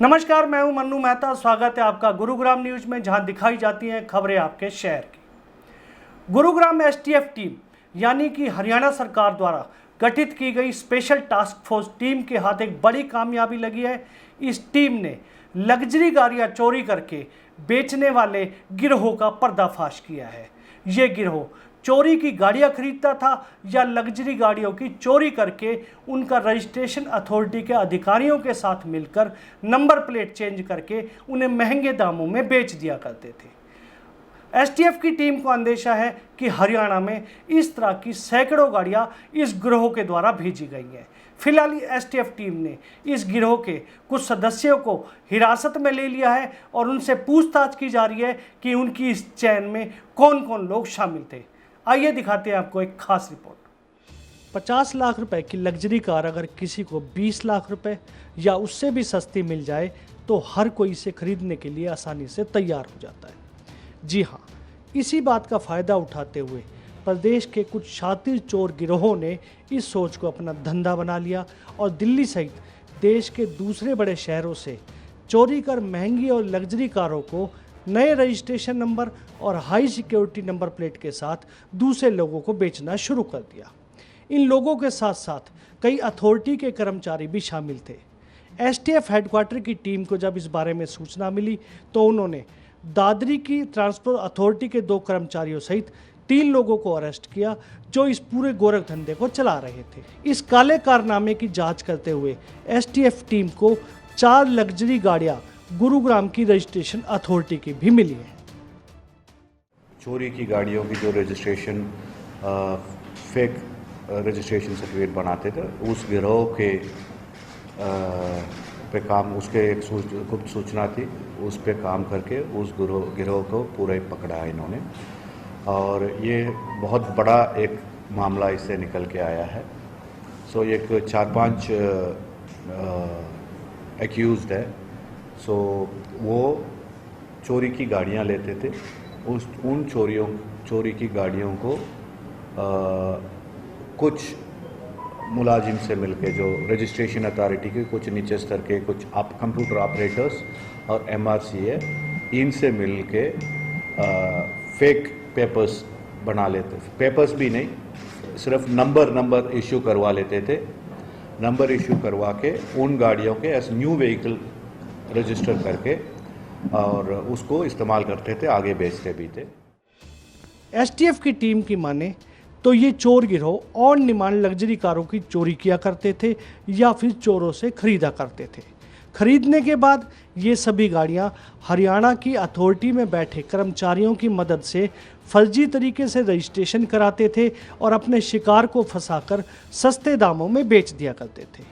नमस्कार, मैं हूं मन्नू मेहता। स्वागत है आपका गुरुग्राम न्यूज में, जहां दिखाई जाती हैं खबरें आपके शहर की। गुरुग्राम में एसटीएफ टीम यानी कि हरियाणा सरकार द्वारा गठित की गई स्पेशल टास्क फोर्स टीम के हाथ एक बड़ी कामयाबी लगी है। इस टीम ने लग्जरी गाड़ियां चोरी करके बेचने वाले गिरोह का पर्दाफाश किया है। ये गिरोह चोरी की गाड़ियां खरीदता था या लग्जरी गाड़ियों की चोरी करके उनका रजिस्ट्रेशन अथॉरिटी के अधिकारियों के साथ मिलकर नंबर प्लेट चेंज करके उन्हें महंगे दामों में बेच दिया करते थे। एसटीएफ की टीम को अंदेशा है कि हरियाणा में इस तरह की सैकड़ों गाड़ियां इस गिरोह के द्वारा भेजी गई हैं। फिलहाल एसटीएफ टीम ने इस गिरोह के कुछ सदस्यों को हिरासत में ले लिया है और उनसे पूछताछ की जा रही है कि उनकी इस चैन में कौन कौन लोग शामिल थे। आइए दिखाते हैं आपको एक खास रिपोर्ट। 50 लाख रुपए की लग्जरी कार अगर किसी को 20 लाख रुपए या उससे भी सस्ती मिल जाए तो हर कोई इसे खरीदने के लिए आसानी से तैयार हो जाता है। जी हाँ, इसी बात का फ़ायदा उठाते हुए प्रदेश के कुछ शातिर चोर गिरोहों ने इस सोच को अपना धंधा बना लिया और दिल्ली सहित देश के दूसरे बड़े शहरों से चोरी कर महंगी और लग्जरी कारों को नए रजिस्ट्रेशन नंबर और हाई सिक्योरिटी नंबर प्लेट के साथ दूसरे लोगों को बेचना शुरू कर दिया। इन लोगों के साथ साथ कई अथॉरिटी के कर्मचारी भी शामिल थे। एसटीएफ हेडक्वार्टर की टीम को जब इस बारे में सूचना मिली तो उन्होंने दादरी की ट्रांसपोर्ट अथॉरिटी के 2 कर्मचारियों सहित 3 लोगों को अरेस्ट किया जो इस पूरे गोरख धंधे को चला रहे थे। इस काले कारनामे की जांच करते हुए एसटीएफ टीम को 4 लग्जरी गाड़ियां गुरुग्राम की रजिस्ट्रेशन अथॉरिटी की भी मिली है। चोरी की गाड़ियों की जो रजिस्ट्रेशन फेक रजिस्ट्रेशन सर्टिफिकेट बनाते थे, उस गिरोह के पे काम, उसके एक गुप्त सूचना थी, उस पे काम करके उस गिरोह को पूरा ही पकड़ा है इन्होंने। और ये बहुत बड़ा एक मामला इससे निकल के आया है। सो एक 4-5 एक्यूज्ड है। सो वो चोरी की गाड़ियां लेते थे। उन चोरी की गाड़ियों को कुछ मुलाजिम से मिलके, जो रजिस्ट्रेशन अथॉरिटी के कुछ नीचे स्तर के कुछ कंप्यूटर ऑपरेटर्स और एमआरसीए, इनसे मिलके फेक पेपर्स बना लेते थे। पेपर्स भी नहीं, सिर्फ नंबर इशू करवा लेते थे। नंबर इशू करवा के उन गाड़ियों के एज न्यू व्हीकल रजिस्टर करके और उसको इस्तेमाल करते थे, आगे बेचते भी थे। एसटीएफ की टीम की माने तो ये चोर गिरोह ऑन डिमांड लग्जरी कारों की चोरी किया करते थे या फिर चोरों से खरीदा करते थे। खरीदने के बाद ये सभी गाड़ियां हरियाणा की अथॉरिटी में बैठे कर्मचारियों की मदद से फर्जी तरीके से रजिस्ट्रेशन कराते थे और अपने शिकार को फंसाकर सस्ते दामों में बेच दिया करते थे।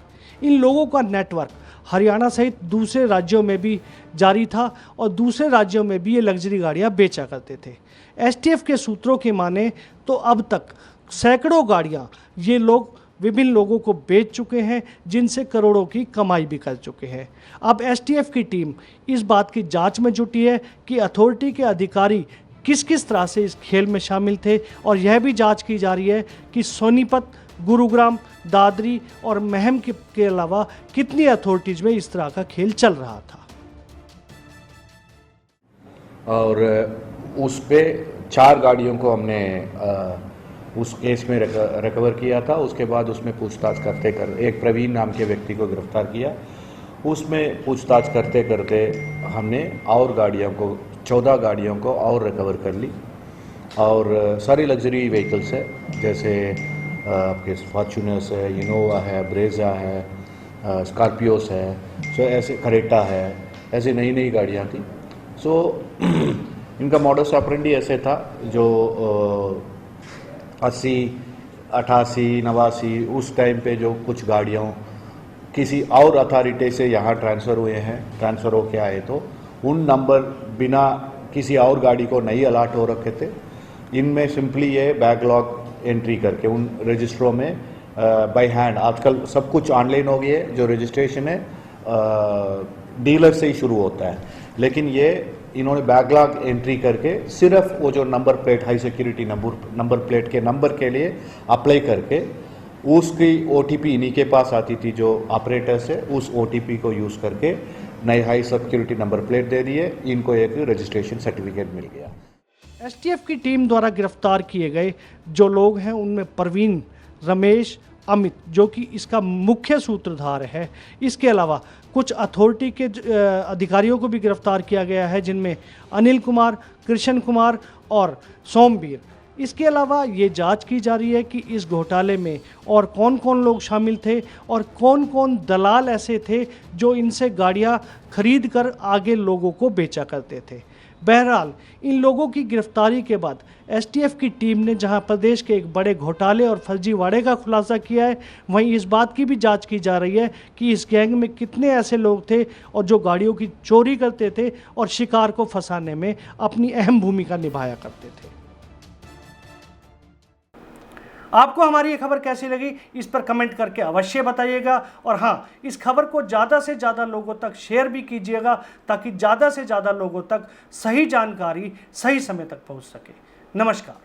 इन लोगों का नेटवर्क हरियाणा सहित दूसरे राज्यों में भी जारी था और दूसरे राज्यों में भी ये लग्जरी गाड़ियां बेचा करते थे। एसटीएफ के सूत्रों की माने तो अब तक सैकड़ों गाड़ियां ये लोग विभिन्न लोगों को बेच चुके हैं, जिनसे करोड़ों की कमाई भी कर चुके हैं। अब एसटीएफ की टीम इस बात की जांच में जुटी है कि अथॉरिटी के अधिकारी किस किस तरह से इस खेल में शामिल थे और यह भी जांच की जा रही है कि सोनीपत, गुरुग्राम, दादरी और महम के अलावा कितनी अथॉरिटीज में इस तरह का खेल चल रहा था। और उस पे 4 गाड़ियों को हमने उस केस में रिकवर किया था। उसके बाद उसमें पूछताछ करते एक प्रवीण नाम के व्यक्ति को गिरफ्तार किया। उसमें पूछताछ करते करते हमने और गाड़ियों को 14 गाड़ियों को और रिकवर कर ली। और सारी लग्जरी व्हीकल्स है, जैसे आपके फॉर्च्यूनर्स है, इनोवा है, ब्रेजा है, स्कॉर्पियोस है, सो ऐसे करेटा है, ऐसे नई नई गाड़ियाँ थी। सो इनका मॉडस ऑपरेंडी ऐसे था जो 80, 88, 89 उस टाइम पे जो कुछ गाड़ियों किसी और अथॉरिटी से यहाँ ट्रांसफ़र हुए हैं, ट्रांसफ़र होके आए तो उन नंबर बिना किसी और गाड़ी को नहीं अलाट हो रखे थे। इनमें सिंपली ये बैकलॉग एंट्री करके उन रजिस्टरों में बाय हैंड, आजकल सब कुछ ऑनलाइन हो गया है, जो रजिस्ट्रेशन है डीलर से ही शुरू होता है, लेकिन ये इन्होंने बैकलॉग एंट्री करके सिर्फ वो जो number plate high security number plate के नंबर के लिए अप्लाई करके उसकी OTP इन्हीं के पास आती थी, जो ऑपरेटर्स है, उस OTP को यूज़ करके नए हाई सिक्योरिटी नंबर प्लेट दे दिए, इनको एक रजिस्ट्रेशन सर्टिफिकेट मिल गया। एसटीएफ की टीम द्वारा गिरफ्तार किए गए जो लोग हैं उनमें प्रवीण, रमेश, अमित जो कि इसका मुख्य सूत्रधार है, इसके अलावा कुछ अथॉरिटी के अधिकारियों को भी गिरफ्तार किया गया है, जिनमें अनिल कुमार, कृष्ण कुमार और सोमवीर। इसके अलावा ये जांच की जा रही है कि इस घोटाले में और कौन कौन लोग शामिल थे और कौन कौन दलाल ऐसे थे जो इनसे गाड़ियां खरीद कर आगे लोगों को बेचा करते थे। बहरहाल इन लोगों की गिरफ्तारी के बाद एसटीएफ की टीम ने जहां प्रदेश के एक बड़े घोटाले और फर्जीवाड़े का खुलासा किया है, वहीं इस बात की भी जांच की जा रही है कि इस गैंग में कितने ऐसे लोग थे और जो गाड़ियों की चोरी करते थे और शिकार को फंसाने में अपनी अहम भूमिका निभाया करते थे। आपको हमारी ये खबर कैसी लगी, इस पर कमेंट करके अवश्य बताइएगा। और हाँ, इस खबर को ज़्यादा से ज़्यादा लोगों तक शेयर भी कीजिएगा ताकि ज़्यादा से ज़्यादा लोगों तक सही जानकारी सही समय तक पहुंच सके। नमस्कार।